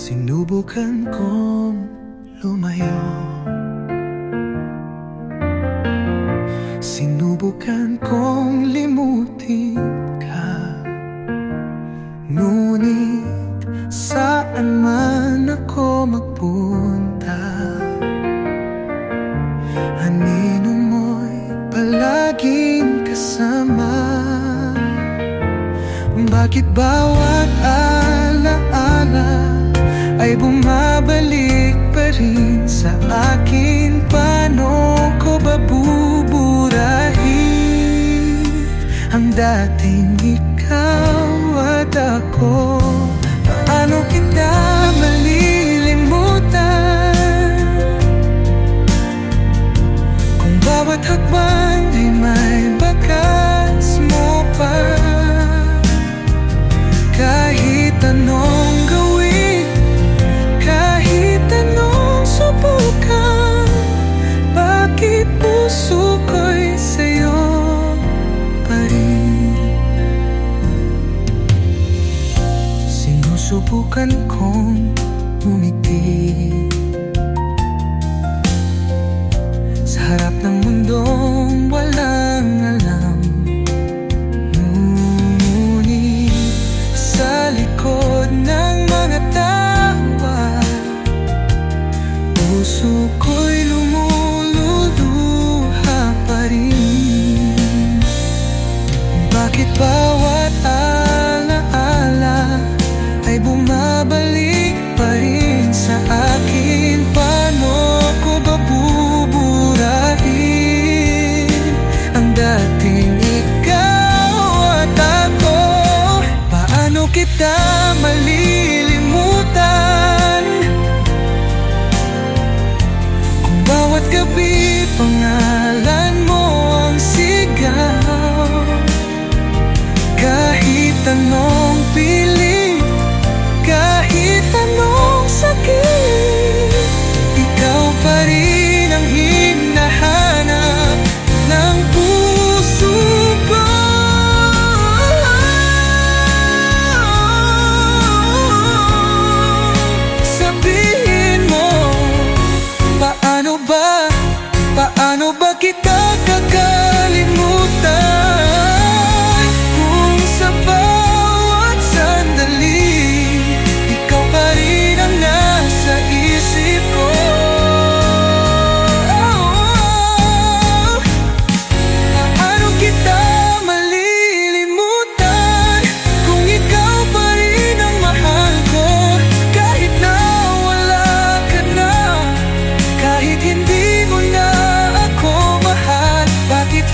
Sinubukan kong lumayo, sinubukan kong limutin ka. Ngunit saan man ako magpunta, anino mo'y palaging kasama. Bakit bawat alaala ay bumabalik pa rin sa akin? Paano ko ba buburahin ang dating ikaw at ako? Paano kita malilimutan kung bawat hakbang ay may bakas mo pa? Kahit anong gawin, kahit anong subukan, bakit puso ko'y sa'yo pa rin? Sinusubukan kong umiti sa harap ng mundong walang alam. Sa likod ng mga tawa, puso ko'y lumuluha pa rin. Bakit bawat alaala ay bumabalik pa rin sa akin? Paano ko ba buburahin ang dating ikaw at ako? Paano kita malilimutan kung bawat gabi pangalan mo ang sigaw? Kahit anong pilit, kahit anong sakit, ikaw pa rin ang hinahanap ng puso ko. Paano ba kita kakalimutan kung sa bawat sandali ikaw pa rin ang nasa isip ko? Paano kita malilimutan kung ikaw pa rin ang mahal ko? Kahit na wala ka na, kahit hindi mo na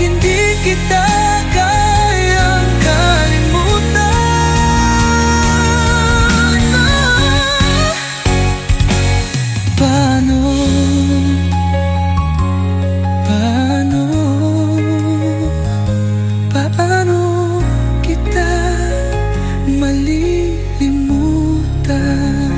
hindi kita kayang kalimutan. Paano kita malilimutan?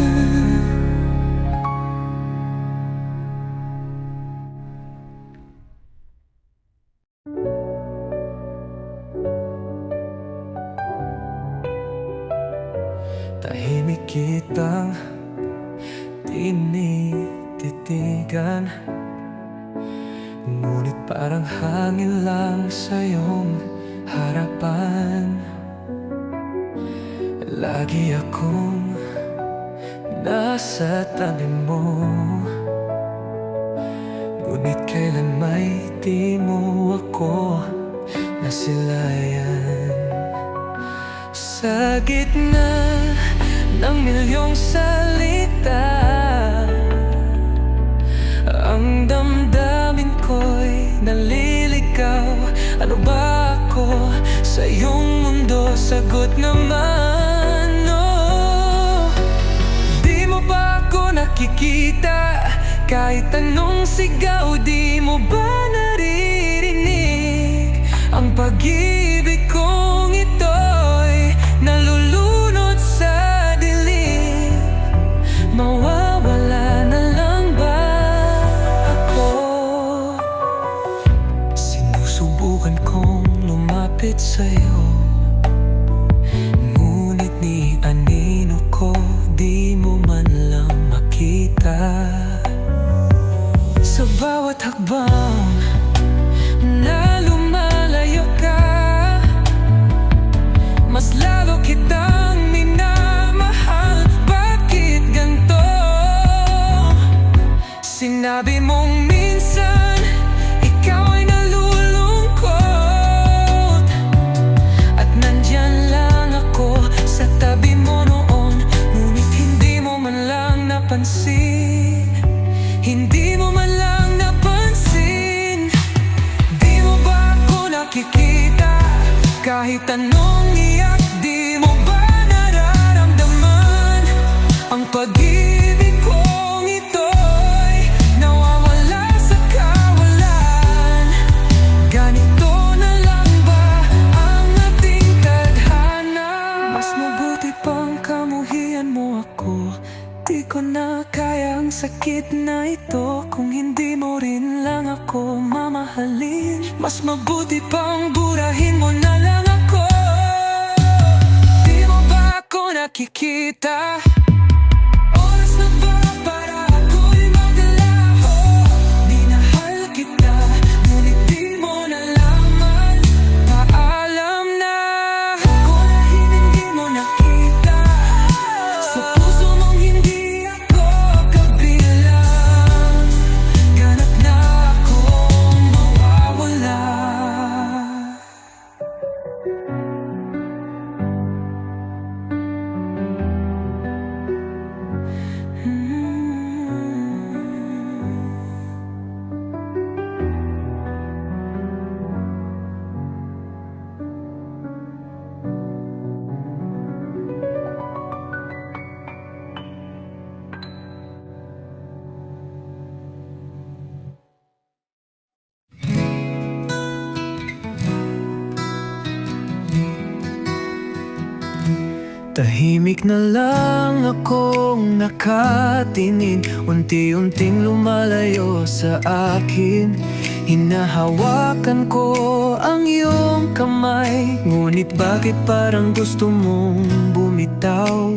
Tahimik kitang tinititigan, ngunit parang hangin lang sa iyong harapan. Lagi akong nasa tabi mo, ngunit kailan may di mo ako nasilayan. Sa gitna ng milyong salita, ang damdamin ko'y naliligaw. Ano ba ako sa iyong mundo? Sagot naman, no. Di mo ba ako nakikita? Kahit anong sigaw, di mo ba naririnig? Ang pag-ibig kong ito'y nalulunod sa dilim. Mawawala na lang ba ako? Sinusubukan kong lumapit sa'yo, ngunit ni anino ko di mo man kita. Sa bawat hakbang na lumalayo ka, mas lalo kitang minamahal. Bakit ganito? Sinabi mong minsan ikaw ay nalulungkot, at nandyan lang ako sa tabi mo noon. Ngunit hindi mo man lang napansin, hindi mo man lang napansin. Di mo ba ako nakikita? Kahit anong iyak, di mo ba nararamdaman? Ang pag-ibig kong ito'y nawawala sa kawalan. Ganito na lang ba ang ating tadhana? Mas mabuti pang kamuhian mo ako. Di ko na kaya ang sakit na ito kung hindi mo rin lang ako mamahalin. Mas mabuti pang burahin mo na lang ako. Di mo ba ako nakikita? Oras na ba para ako'y maglaho? Minahal kita, ngunit di mo nalaman. Paalam na kung hindi mo nakita. Sa puso mong hindi ako kabilang, ganap na akong mawawala. Tahimik na lang akong nakatingin, unti-unting lumalayo sa akin. Hinahawakan ko ang iyong kamay, ngunit bakit parang gusto mong bumitaw?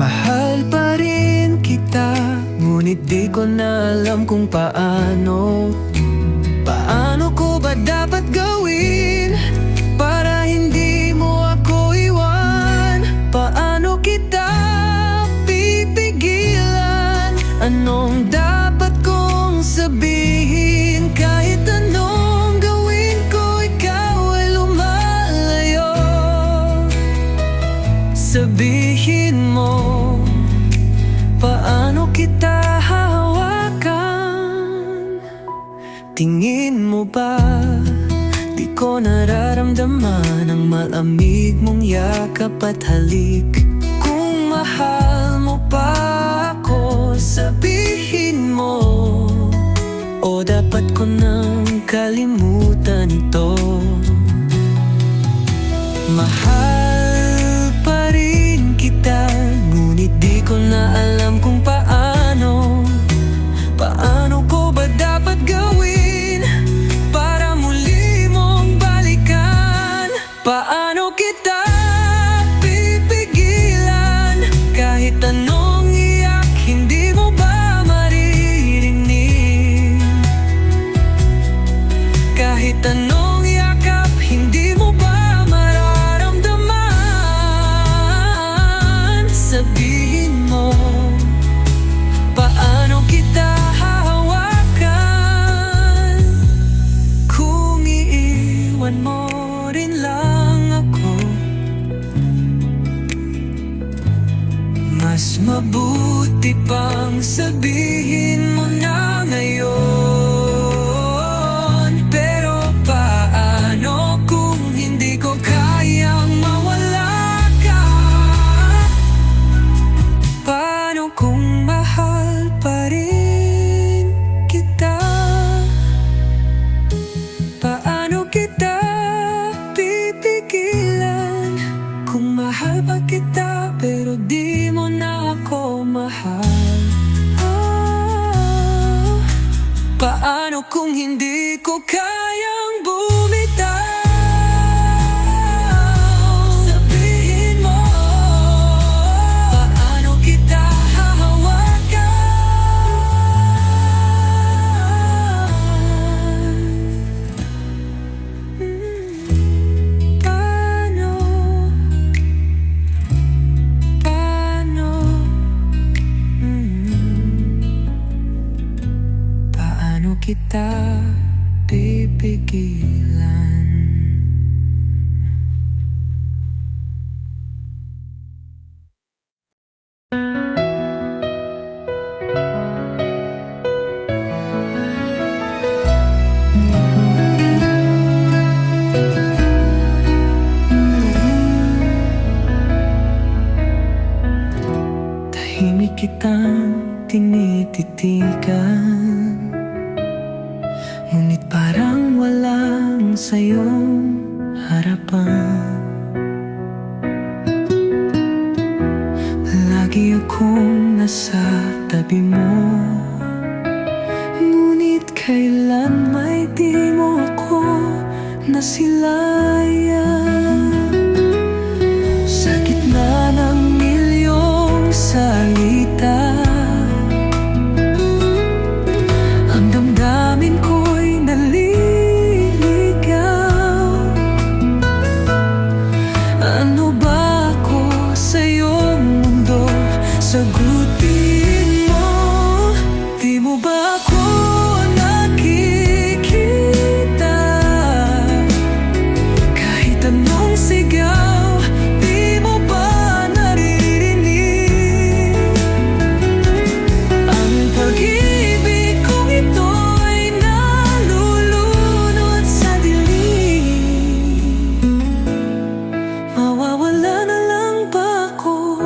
Mahal pa rin kita, ngunit di ko na alam kung paano. Paano ko ba dapat gawin para hindi mo ako iwan? Paano kita pipigilan? Anong dapat kong sabihin? Kahit anong gawin ko, ikaw ay lumalayo. Sabihin mo, paano kita hahawakan? Tingin mo ba di ko nararamdaman ang malamig mong yakap at halik? Kung mahal mo pa ako, sabihin mo, o dapat ko nang kalimutan ito? Mahal pa rin kita, ngunit di ko na alam kung paano. Paano ko ba dapat gawin para muli mong balikan? Paano kita pipigilan? Kahit anong iyak, hindi mo ba maririnig? Kahit anong yakap, hindi mo ba mararamdaman? Sabihin mo, paano kita hahawakan? Kung iiwan mo rin lang ako, mas mabuti pang sabihin mo na ngayon. Pero paano kung hindi ko kayang mawala ka? Paano kung mahal pa rin kita? Paano kita pipigilan? Kung mahal pa kita pero di mo na ako mahal. Paano kung hindi ko kayang bumitaw? Sabihin mo, paano kita hahawakan? kita pipigilan. Tahimik kitang tinititigan, ngunit parang walang sayong harapan. Lagi akong nasa tabi mo, ngunit kailan may di mo ako nasilayan. Sa gitna ng milyong salita, ang damdamin ko'y naliligaw. Ano ba ako sa iyong mundo? Sagutin mo, di mo ba ako nakikita? Kahit anong sigaw, di mo ba naririnig? Ang pag-ibig kong ito'y nalulunod sa dilim. Mawawala na lang ba ako?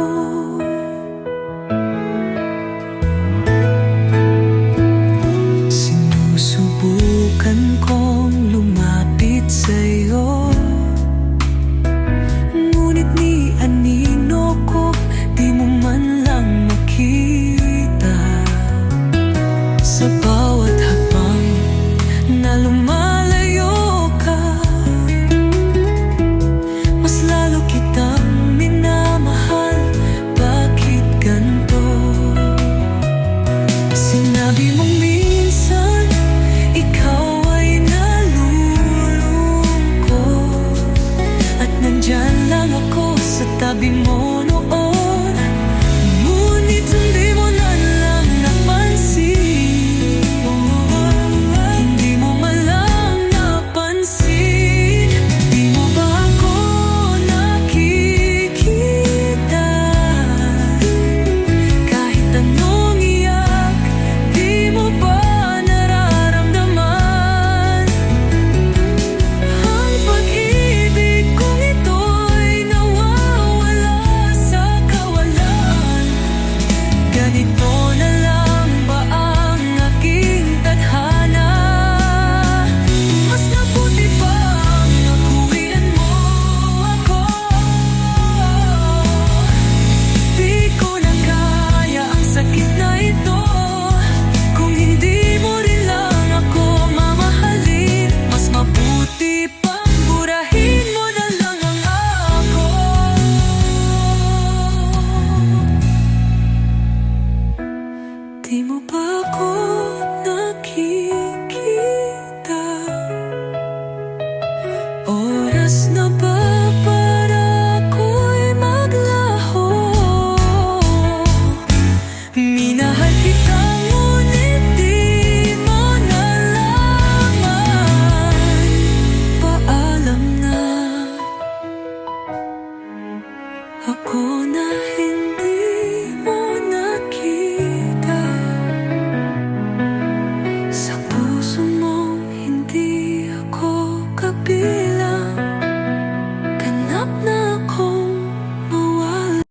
Sinusubukan kong lumapit sa'yo, ngunit ni anino ko di mo man lang makita. Sa bawat hakbang na lumalayo ka, mas lalo kitang minamahal. Bakit ganito? Sinabi mong minsan ikaw ay nalulungkot, at nandyan lang ako sa tabi mo noon. Ngunit hindi mo na lang napansin, hindi mo man lang napansin. Di mo ba ako nakikita? Kahit anong iyak, di mo ba nararamdaman? Ang pag-ibig kong ito'y nawawala sa kawalan. Ganito na lang ba ang aking tadhana? Mas mabuti pang nakuwian mo ako. Di ko na kaya ang sakit na ito, kung hindi mo rin lang ako mamahalin. Mas mabuti pang burahin mo na lang ang ako. Di mo ba ako nakikita? Oras na ba para ako'y maglaho? Minahal kita ngunit di mo nalaman. Paalam na, ako na hindi mo nakita. Sa puso mo hindi ako kabilang. Ganap na akong mawala.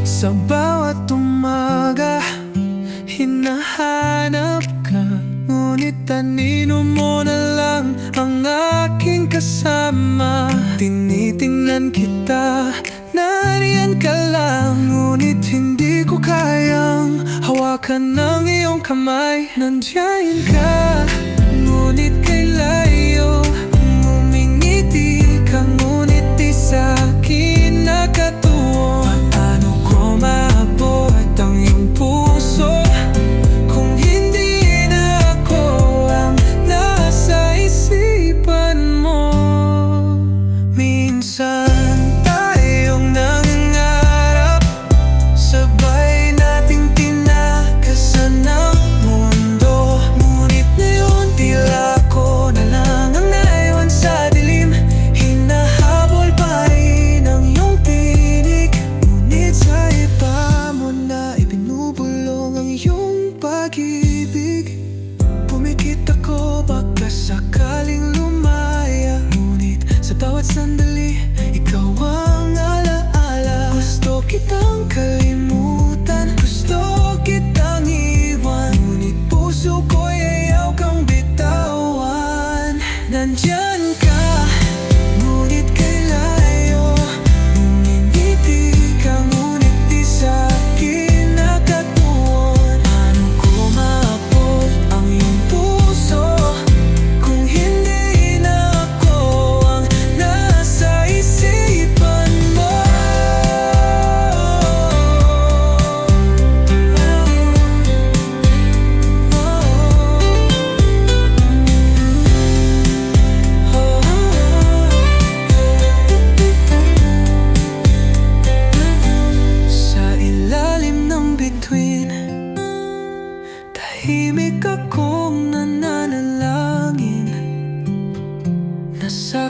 Sa bawat umaga, hinahanap ka, ngunit anino mo na lang ang aking kasama. Tinitingnan kita, nariyan ka lang, ngunit hindi ko kayang hawakan ng iyong kamay. Nandiyan ka, ngunit kay layo, ngumingiti ka, ngunit di sa'kin nakatuon. Paano ko maabot ang iyong puso kung hindi na ako ang nasa isipan mo? Minsan tayong nangangarap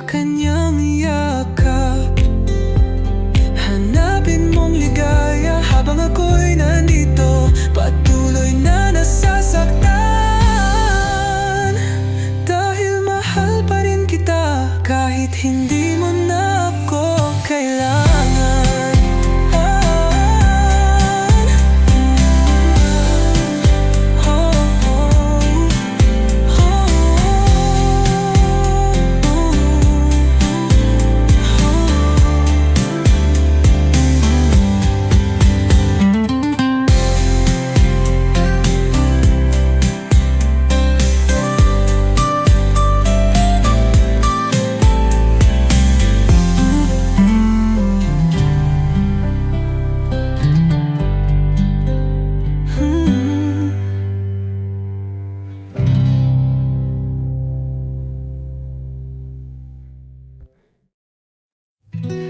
kanyang yakap. Hanapin mong ligaya habang ako'y nandito, patuloy na nasasaktan. Dahil mahal pa rin kita kahit hindi mo na ako kailangan.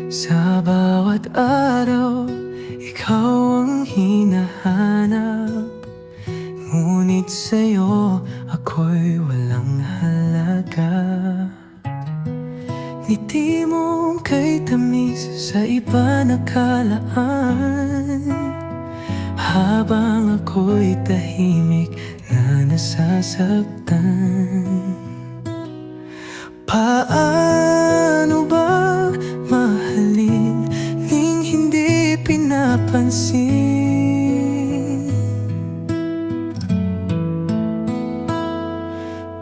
Sa bawat araw, ikaw ang hinahanap. Ngunit sa'yo, ako'y walang halaga. Ngiti mong kay tamis sa iba nakalaan, habang ako'y tahimik na nasasaktan. Paano ba mahalin ning hindi pinapansin?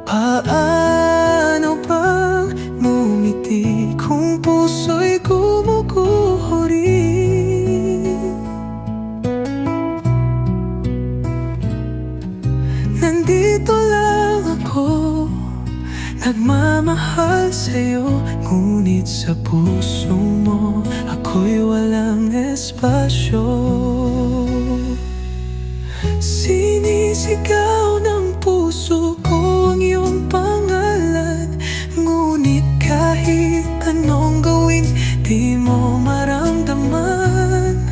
Paano bang ngumiti kung puso'y gumuguho rin? Nandito lang ako, nagmamahal sa'yo, ngunit sa puso mo ako'y walang espasyo. Sinisigaw ng puso ko ang iyong pangalan, ngunit kahit anong gawin di mo maramdaman.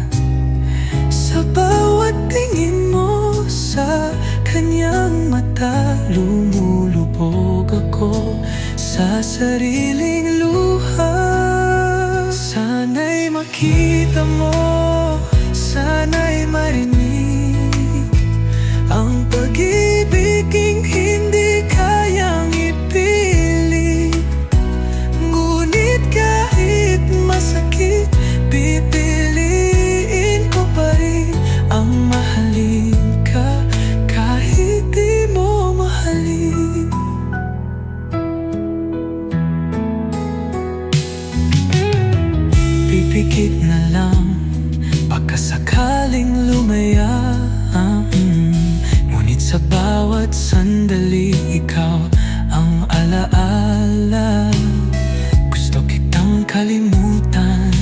Sa bawat tingin mo sa kanyang mata, lumulubog ako sa sariling luha. Sana'y makita mo, sana'y marinig ang pag-ibiging hindi kayang ipilit. Ngunit kahit masakit, pipiliin ko pa rin ang mahalin ka kahit di mo mahalin. Pipikit na lang, baka sakaling lumaya. Ngunit sa bawat sandali, ikaw ang alaala. Gusto kitang kalimutan,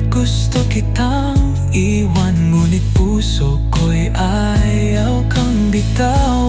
gusto kitang iwan, ngunit puso ko'y ayaw kang bitawan.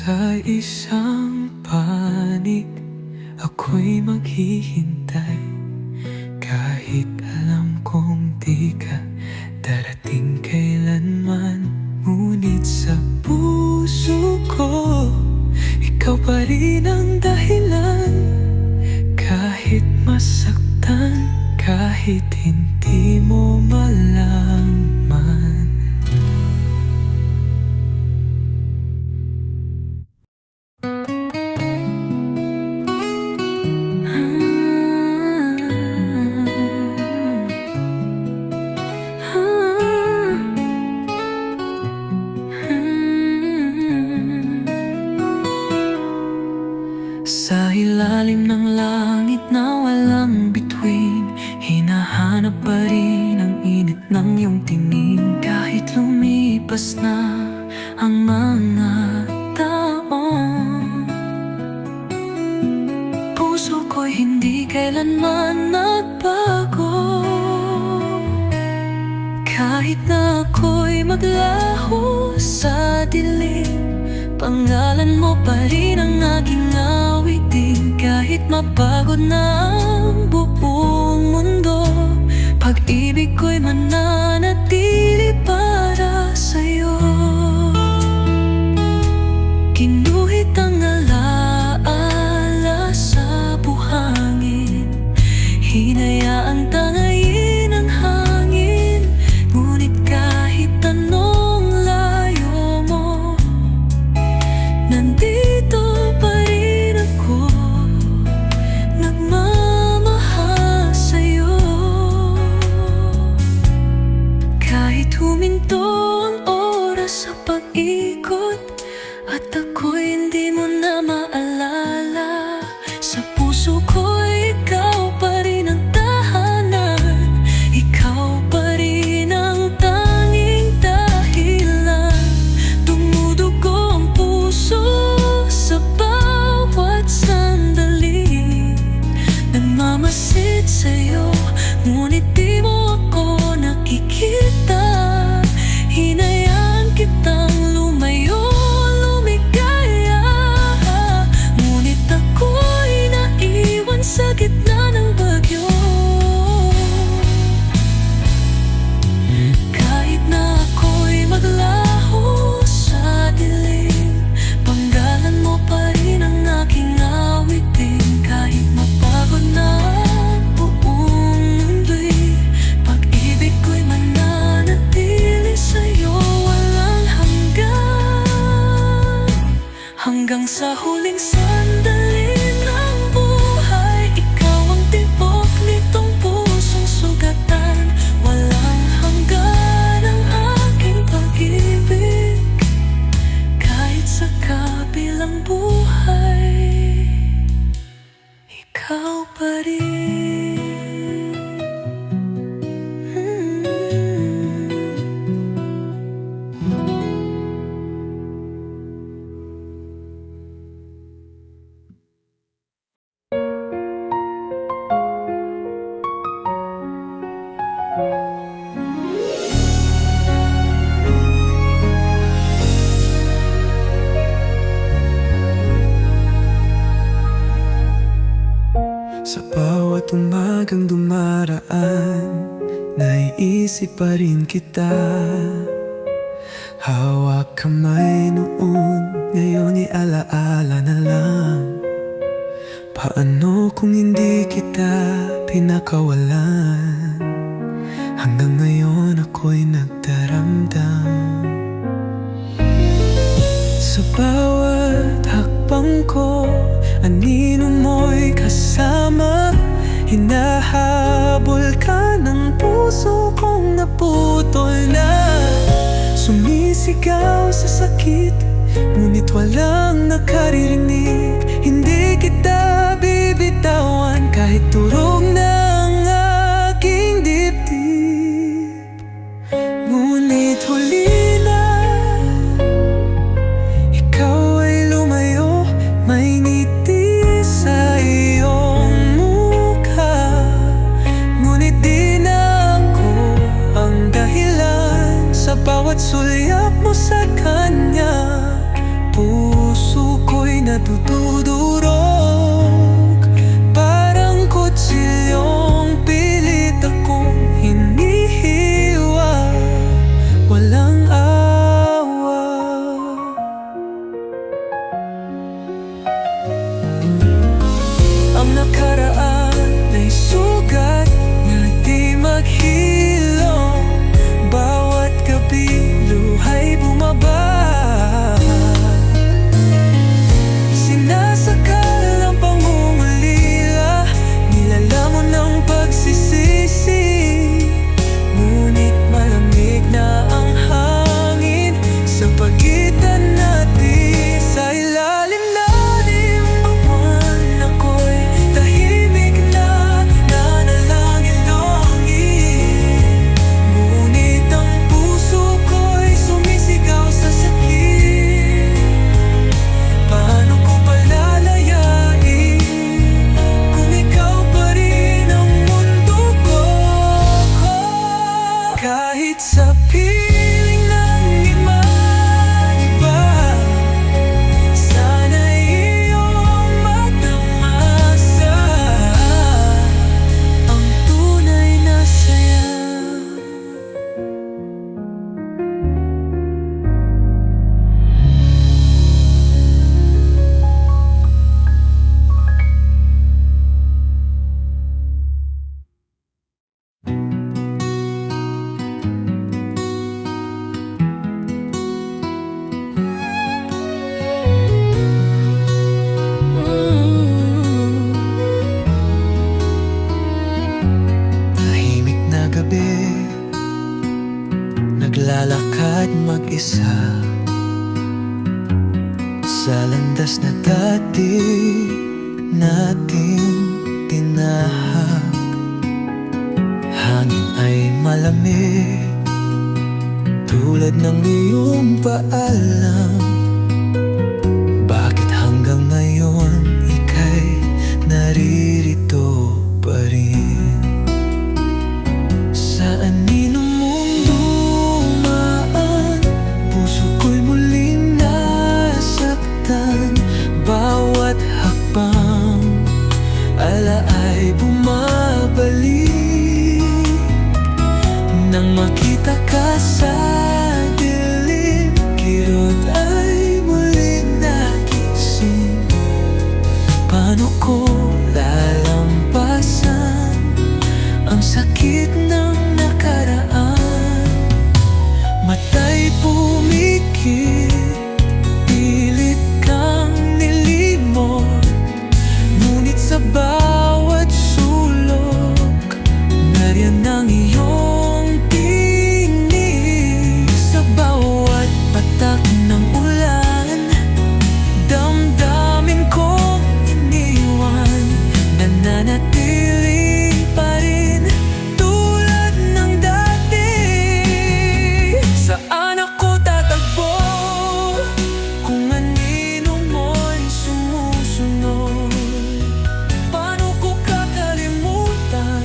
Sa isang panig, ako'y maghihintay, kahit alam kong di ka darating kailanman. Ngunit sa puso ko, ikaw pa rin ang dahilan. Kahit masaktan, kahit hindi mo malaman. ilalim ng langit na walang bituin, hinahanap pa rin ang init ng iyong tingin. Kahit lumipas na ang mga taon, puso ko'y hindi kailanman nagbago. Kahit na ako'y maglaho sa dilim, pangalan mo pa rin ang aking awitin. Kahit mapagod na ang buong mundo, pag-ibig ko'y mananatili para sa'yo. Ginuhit ang alaala sa buhangin, hinayaan tangayin ang hangin. Ngunit kahit anong layo mo, nandito pa rin ako, nagmamahal sa'yo. Kahit huminto ang oras sa pag-ikot, at ako'y hindi mo na maalala, sa puso ko'y ikaw pa rin ang tahanan. Ikaw pa rin ang tanging dahilan. Dumudugo ang puso sa bawat sandali, nagmamasid sa'yo, ngunit di mo ako nakikita. Hinayaan kitang lumayo, lumigaya, ngunit ako'y naiwan sa gitna ng bagyo. Kahit na ako'y maglaho sa dilim, panggalan mo pa rin ang aking awitin. Kahit mapagod na ang buong mundo'y, pag-ibig ko'y mananatili sa'yo walang hanggan. Hanggang sa huling sandali ng buhay, ikaw ang tibok nitong pusong sugatan. Walang hanggan ang aking pag-ibig, kahit sa kabilang buhay, ikaw pa rin. Sa bawat umagang dumaraan, naiisip pa rin kita. Hawak kamay noon, ngayon alaala na lang. Paano kung hindi kita pinakawalan? Hanggang ngayon ako'y nagdaramdam. Sa bawat hakbang ko, anino mo'y kasama. Hinahabol ka ng puso kong naputol na. Sumisigaw sa sakit, ngunit walang nakaririnig. Hindi kita bibitawan kahit turog ng aking dibdib. Ngunit huli na, ikaw ay lumayo, may ngiti sa iyong mukha. Ngunit di na ako ang dahilan sa bawat sulyap mo sa kanya. Puso ko'y natutudurog, parang kutsilyong pilit akong hinihiwa. Walang awa. Ang nakaraan ay sugat na di maghilom. Bawat gabi luha'y bumaba. Sinasakal ang pangungulila, nilalamon ng pagsisisi. Ngunit malamig na ang hangin sa pagitan natin. Sa ilalim na ng buwan, ako nag-iisa sa landas na dati nating tinahak. Hangin ay malamig tulad ng iyong paalam. Bakit hanggang ngayon ika'y naririto pa rin? Sa anino mong dumaan, puso ko'y muling nasaktan. Bawat hakbang alaay bumabalik. Nang makita ka sa dilim, kirot ay muling nagising. Paano ko lalampasan ang sakit ng nakaraan? Mata'y pumikit, pilit kang nilimot, ngunit sa bawat sulok nariyan ang iyong tinig. Sa bawat patak ng ulan, damdamin kong iniwan, nananatili pa rin tulad ng dati. Saan ako tatagpo kung anino mo'y sumusunod? Paano ko kakalimutan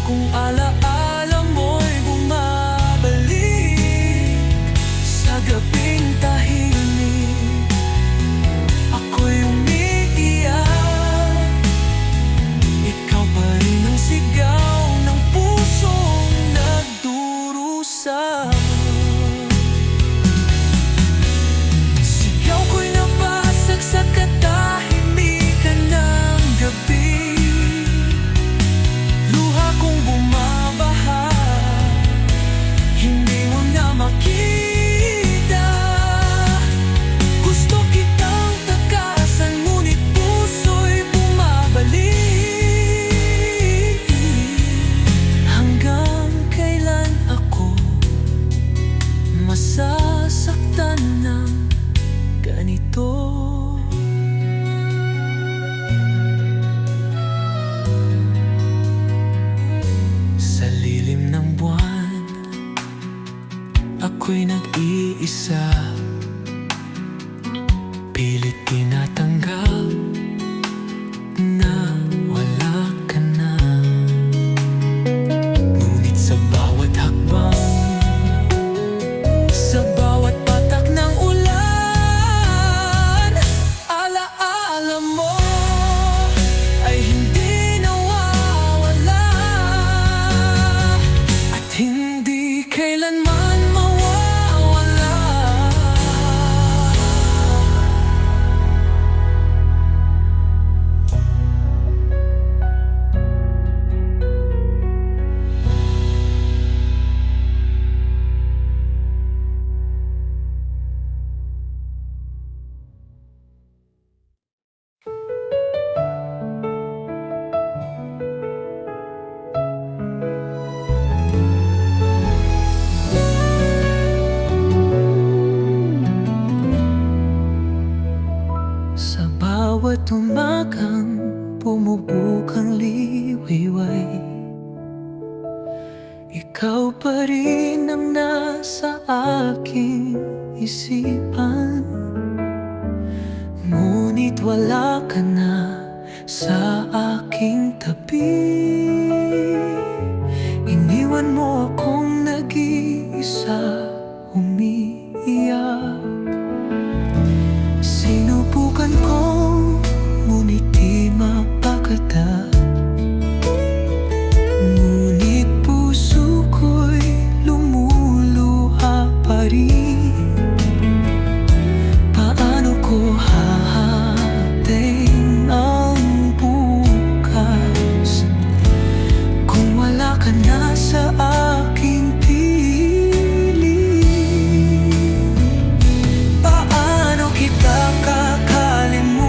kung alaala mo'y bumabalik? Sa gabing tahimik, ako'y umiiyak. Ikaw pa rin ang sigaw ng pusong nagdurusa. Sigaw ko'y nabasag sa katahimikan ng gabi. Luha kong bumabaha, hindi mo na makita. Gusto kitang takasan, ngunit puso'y bumabalik. Hanggang kailan ako masasaktan ng ganito? Sa lilim ng buwan, ako'y nag-iisa, pilit tinatanggap na wala ka na. Ngunit sa bawat hakbang, sa bawat patak ng ulan, alaala mo ay hindi nawawala at hindi kailanman mawawala. Sa bawat umagang bumubukang liwiway, ikaw pa rin ang nasa aking isipan. Ngunit wala ka na sa aking tabi. Iniwan mo akong nag-iisa, umiiyak. Sinubukan kong ngunit di mapagkata, ngunit puso ko'y lumuluha pa rin. Paano ko hahatiin ang bukas kung wala ka na sa aking piling? Paano kita kakalimutan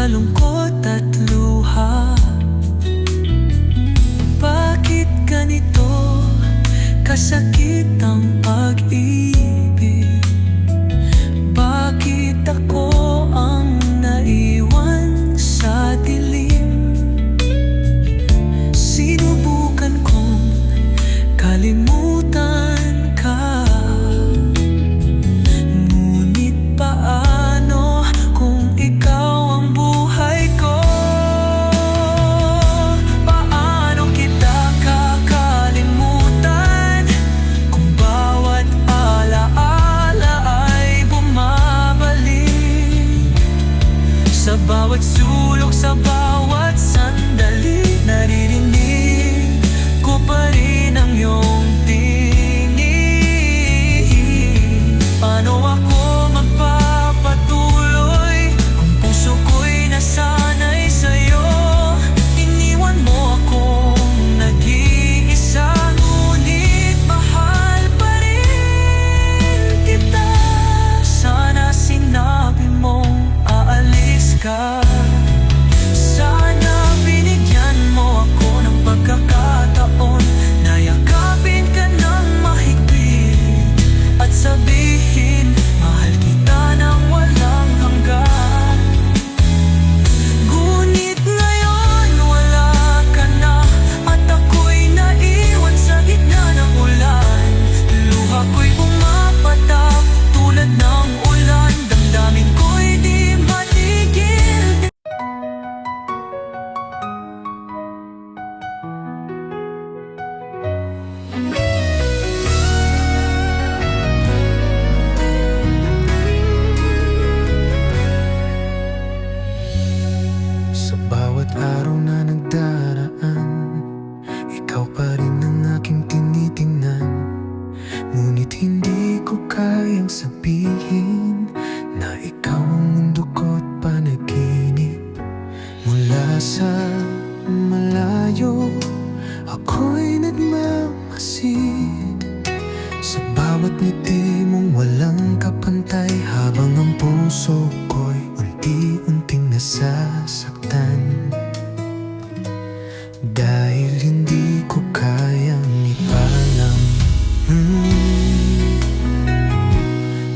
sa lungkot at luha. Bakit ganito kasakit ang pag-ibig? Bakit ako ang naiwan sa dilim? Sinubukan kong kalimutan ka, ngunit paano kung ikaw ang buhay ko? Paano kita kakalimutan kung bawat alaala ay bumabalik? Sa bawat sulok, sa bawat sandali, naririnig ko pa rin ang iyong tingin. Paano ako magpapatuloy kung puso ko'y nasanay sa'yo? Iniwan mo akong nag-iisa, ngunit mahal pa rin kita. Sana sinabi mong aalis ka. Sana binigyan mo ako ng pagkakataon na yakapin ka ng mahigpit at sabihin, mahal kita nang walang hanggan. Ngunit ngayon wala ka na at ako'y naiwan sa gitna ng ulan. Luha ko'y pumapatak tulad ng ulan, damdamin ko'y di matigil. Sa bawat araw na nagdaraan, ikaw pa rin ang aking tinitingnan. Ngunit hindi ko kayang sabihin na ikaw ang mundo ko't panaginip. Mula sa malayo, ako'y nagmamasid sa bawat ngiti mong walang kapantay, habang ang puso ko'y unti-unting nasasaktan. Dahil hindi ko kayang ipalam.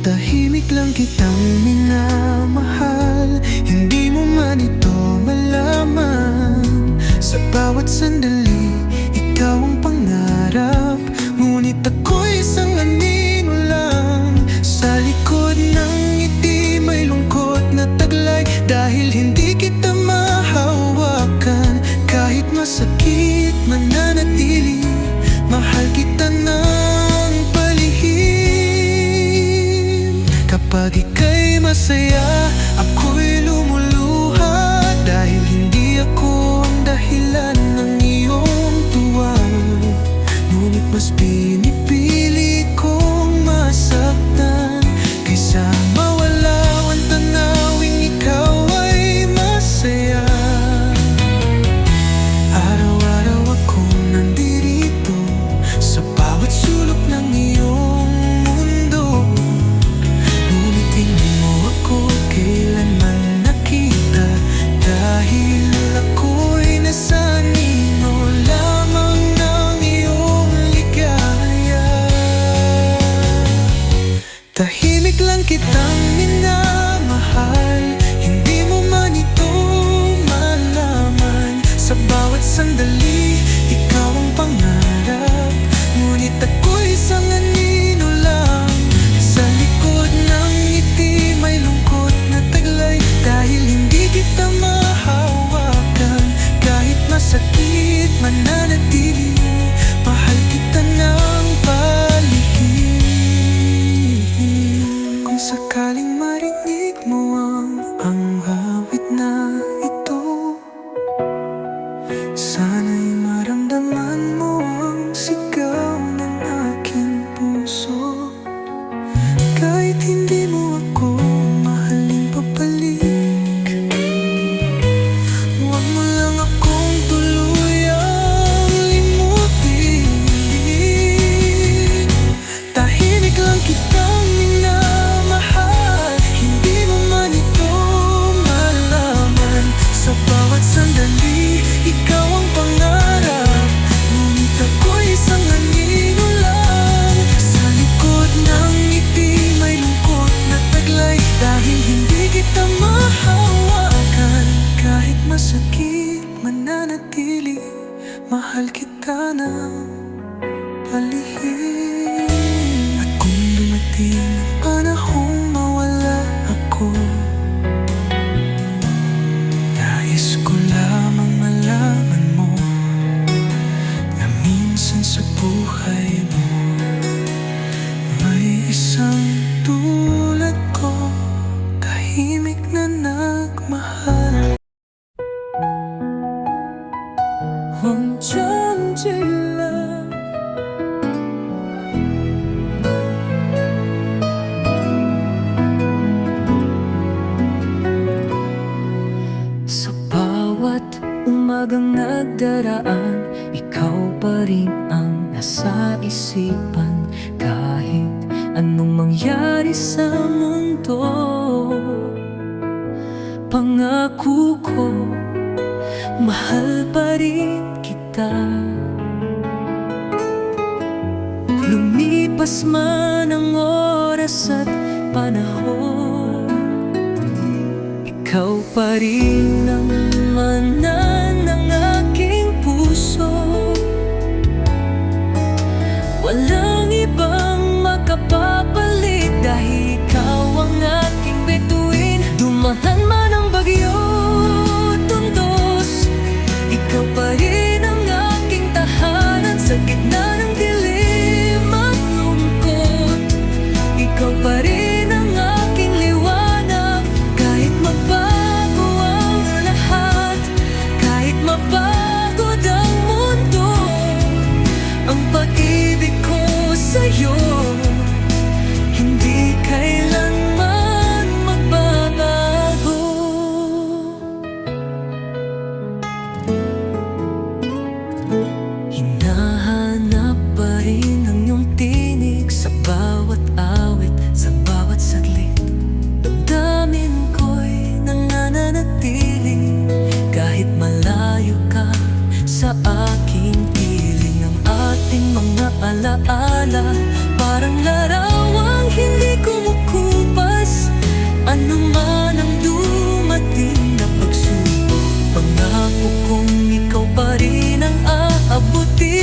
Tahimik lang kitang minamahal, hindi mo man ito malaman. Sa bawat sandali, ikaw ang pangarap, ngunit ako'y isang anino lang. Sa likod ng ngiti may lungkot na taglay, dahil hindi kita mahawakan. Kahit masakit mananatili, mahal kita ng palihim. Kapag ika'y masaya, ako'y lumuluha, dahil hindi ako ang dahilan ng iyong tuwa. Ngunit mas pinipili kong masaktan kaysa mawala ang tanawing ikaw ay masaya. Araw-araw akong nandirito sa bawat sulok ng iyong mundo, ngunit hindi mo ako kailanman nakita, dahil ako'y nasanay mahal kita ng palihim. At kung dumating ang panahong mawala ako, nais ko lamang malaman mo na minsan sa buhay mo may isang tulad ko, tahimik na nagmahal. 我忘记了，sa bawat umagang nagdaraan, ikaw pa rin ang nasa isipan. Kahit anong mangyari sa mundo, pangako ko, mahal pa rin kita. Lumipas man ang oras at panahon, ikaw pa rin ang laman ng aking puso. Walang ibang makapapalit, dahil ikaw ang aking bituin. Dumaan man ang bagyo, ikaw pa rin ang aking tahanan sa gitna ng dilim at lungkot. Ikaw pa rin ang aking liwanag, kahit magbago ang lahat, kahit mapagod ang mundo. Ang pag-ibig ko sa'yo hindi kailanman magbabago. Hinahanap pa rin ang iyong tinig sa bawat awit, sa bawat saglit. Damdamin ko'y nananatili kahit malayo ka sa aking piling. Ang ating mga alaala parang larawang hindi kumukupas. Ano man ang dumating na pagsubok, pangako kong ikaw pa rin ang aabutin.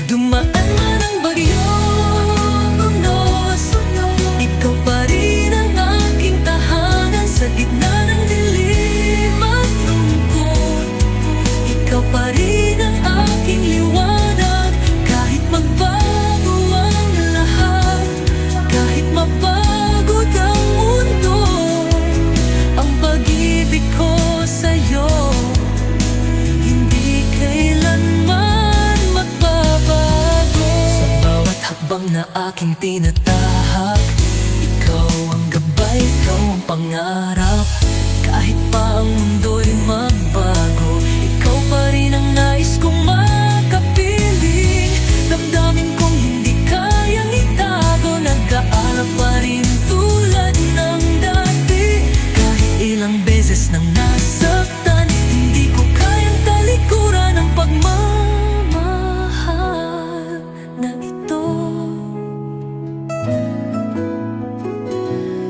Dumaan man ang bagyo, ikaw pa rin ang aking tahanan sa gitna ng dilim at lungkot. Ikaw pa rin ang aking liwanag, kahit magbago ang lahat, kahit mapagod ang mundo. Ang pag-ibig ko sa'yo hindi kailanman magbabago. Sa bawat hakbang na aking tinatahak, ikaw ang gabay, ikaw ang pangarap. Kahit pa ang mundo'y magbago, ikaw pa rin ang nais kong makapiling. Damdamin kong hindi kayang itago, nag-aalap pa rin tulad ng dati. Kahit ilang beses nang nasaktan, hindi ko kayang talikuran ang pagmamahal na ito.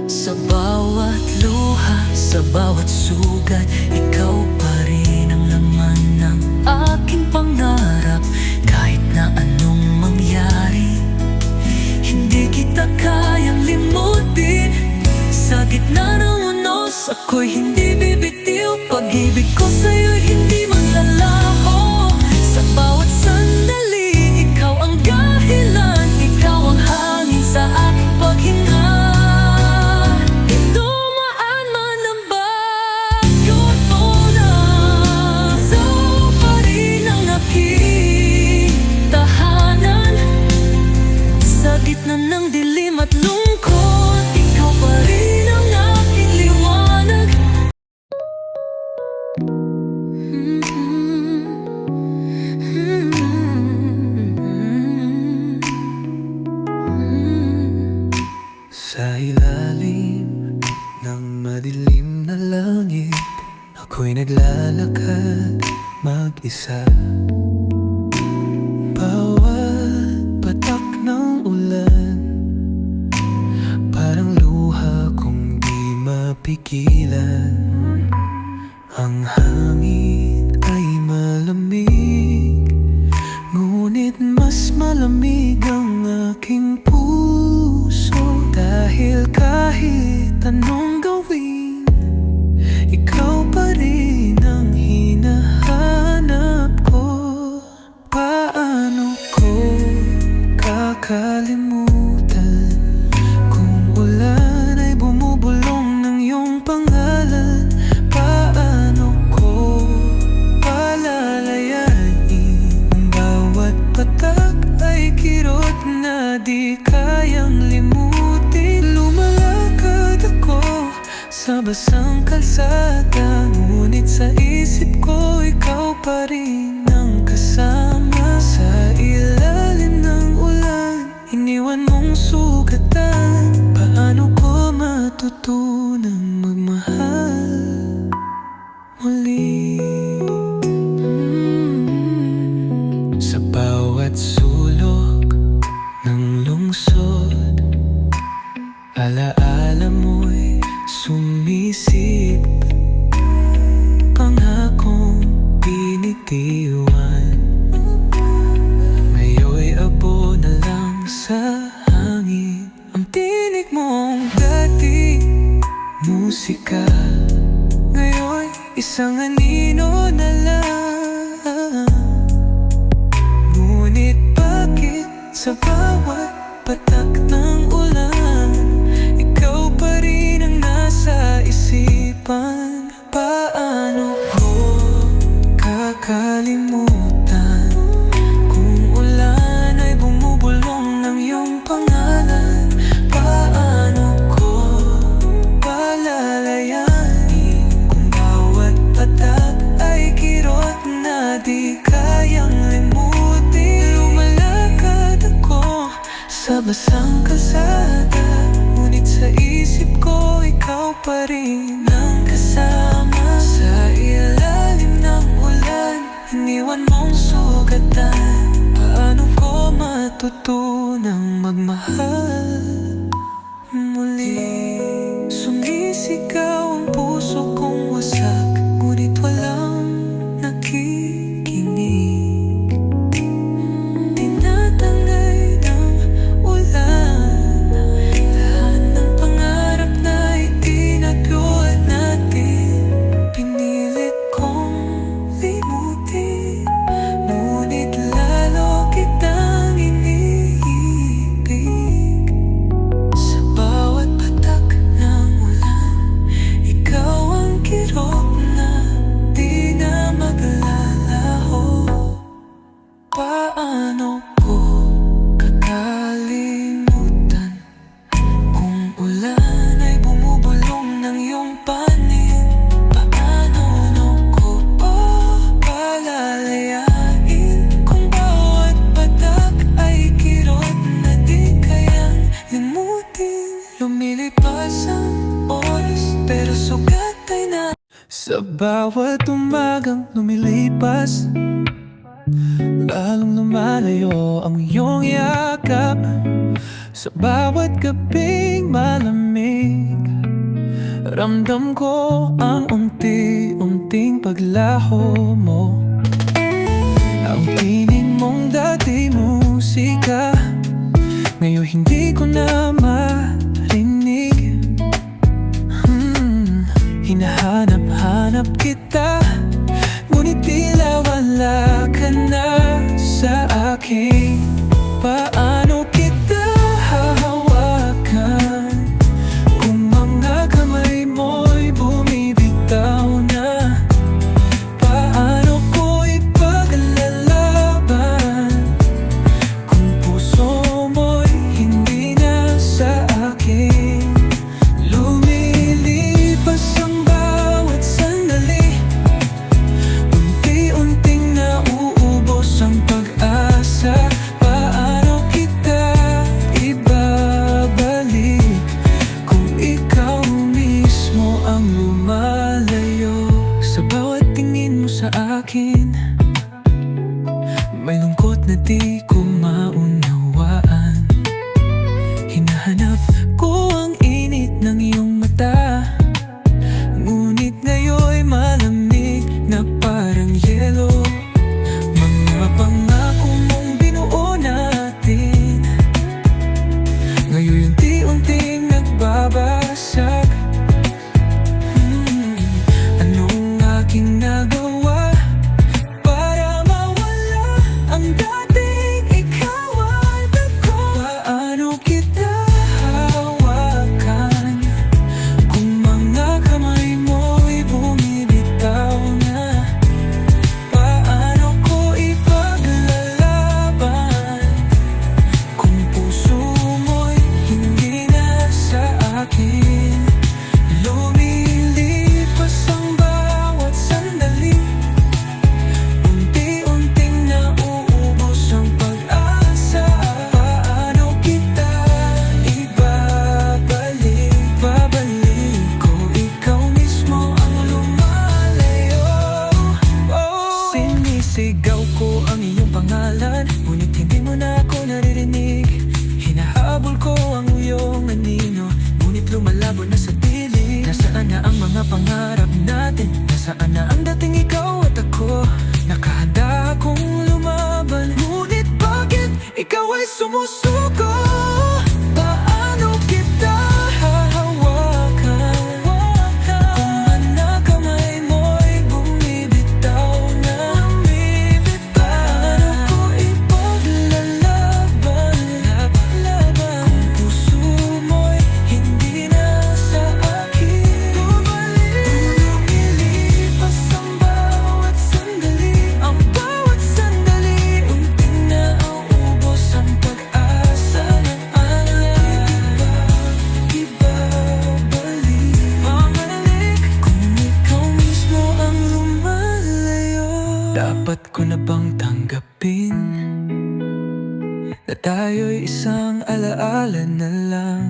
Sa bawat luha, sa bawat sugat, ikaw pa rin ang laman ng aking pangarap. Kahit na anong mangyari, hindi kita kayang limutin. Sa gitna ng unos, ako'y hindi bibitiw. Pag-ibig ko sa'yo'y hindi maglalaho. Sa bawat sandali, ikaw ang dahilan, ikaw ang hangin sa aking paghinga. Dumaan man ang bagyot o ulan, ikaw pa rin ang aking tahanan sa gitna ng dilim at lungkot. Ikaw pa rin ang aking liwanag. Sa ilalim ng madilim na langit, ako'y naglalakad mag-isa. Bawat patak ng ulan, parang luha kong di mapigilan. Ang hangin ay sa basang kalsada, ngunit sa isip ko ikaw pa rin ang kasama. Sa ilalim ng ulan, iniwan mong sugatan. Paano ko matutunang magmahal muli? Sa bawat sulok ng lungsod, alaala mo'y sumisip, pangakong binitiwan. Ngayon'y abo na lang sa hangin. Ang tinig mong dati musika, ngayon'y isang anino na lang. Ngunit bakit sa bawat patak ng ulan, ikaw pa rin ang nasa isipan? Paano ko kakalimutan kung ulan ay bumubulong ng iyong pangalan? Paano ko palalayanin kung bawat patak ay kirot na di kayang limutin? Lumalakad ako sa basang kalsada, ngunit sa isip ko ikaw pa rin ang kasama. Sa ilalim ng ulan, iniwan mong sugatan. Paano ko matutunang magmahal muli? Sumisigaw ang puso kong wasak, ngunit walang nakikinig. Tinatangay ng ulan lahat ng pangarap na itinatuyot natin. Pinilit kong limutin, ngunit lalo kitang iniibig. Sa bawat patak ng ulan, ikaw ang kirot na di na maglalaho. Paano ko kakalimutan kung ulan ay bumubulong ng iyong panin? Paano ko palalayain kung bawat patak ay kirot na di kayang limutin? Lumilipas ang oras pero sugat ay na. Sa bawat umagang lumilipas, lalong lumalayo ang iyong yakap. Sa bawat gabing malamig, ramdam ko ang unti-unting paglaho mo. Ang tinig mong dati musika, ngayon hindi ko na marinig. Hinahanap-hanap kita, ngunit tila wala ka na sa akin. Paano kita hahawakan kung mga kamay mo'y bumibitaw na? Paano ko ipaglalaban kung puso mo'y hindi na sa akin? Lumilipas ang bawat sandali, unti-unting nauubos ang pag-asa. Paano kita ibabalik kung ikaw mismo ang lumalayo? Sa bawat tingin mo sa akin, may lungkot na di ko maunawaan. Hinahanap ko ang init ng iyong mata, ngunit ngayon'y malamig na parang yelo. Mga pangako mong binuo natin, ngayon unti-unting nagbabasag. Anong aking nagawa para mawala ang dating dilim? Nasaan na ang mga pangarap natin? Nasaan na ang dating ikaw at ako? Nakahanda akong lumaban, ngunit bakit ikaw ay sumusuko? Paano kita hahawakan? Kung ang kamay mo'y bumibitaw na, paano ko ipaglalaban? Kung puso mo'y hindi na sa akin. Lumilipas ang bawat sandali, unting na ang ubos ang pag-asa ng alay. Ibabalik kung ikaw mismo ang lumalayo. Dapat ko na bang tanggapin na tayo'y isang alaala na lang?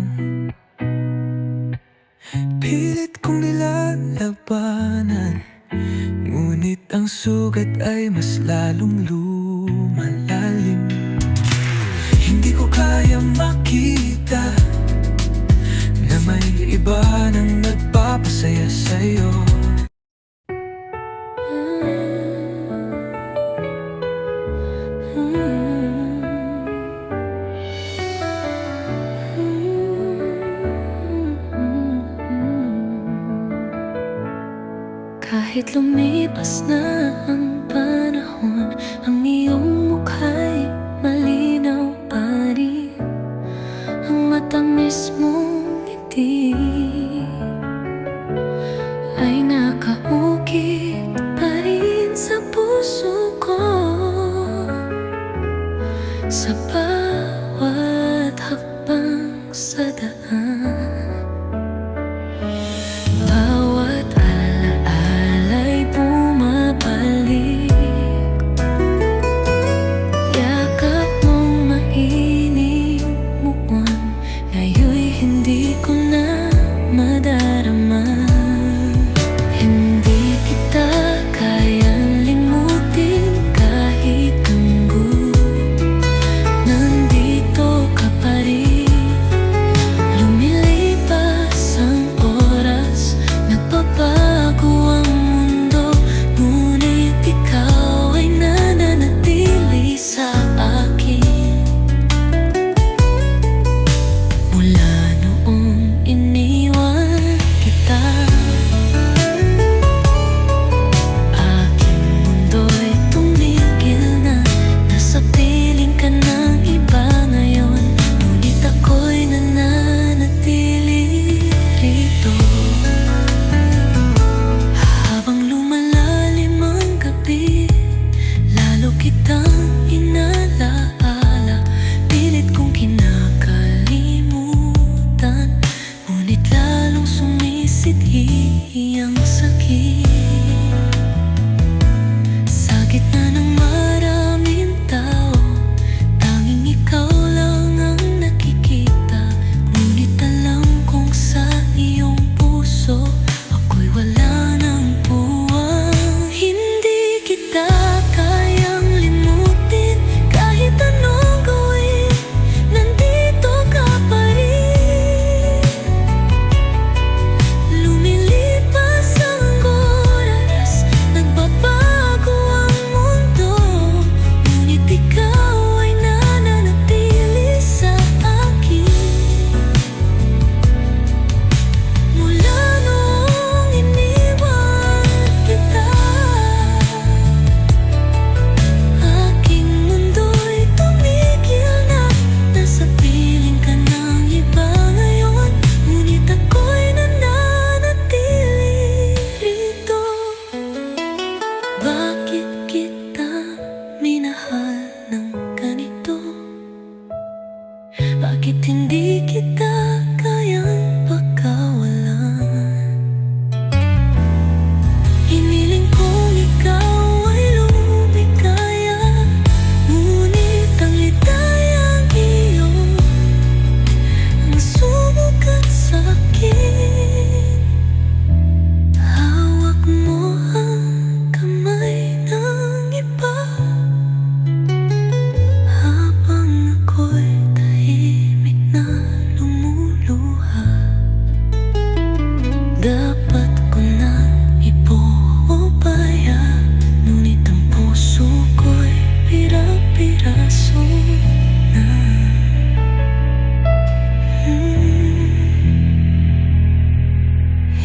Pilit kong nilalabanan, ngunit ang sugat ay mas lalong lumalalim. Hindi ko kaya makita na may iba nang nagpapasaya sa'yo. Kahit lumipas na ang panahon, ang iyong mukha'y malinaw pa rin. Ang matamis mong ngiti ay nakaukit pa rin sa puso ko. Sa bawat hakbang sa daan, bawat alaala'y bumabalik. Yakap mong maining muwan, ngayon'y hindi ko na madarama. Hindi kita kayang limutin kahit lunggo, nandito ka pa rin. Lumilipas ang oras, nagbabago ang mundo, ngunit ikaw ay nananatili sa akin. Mula noong iniwan kita,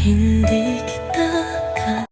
Hindi kita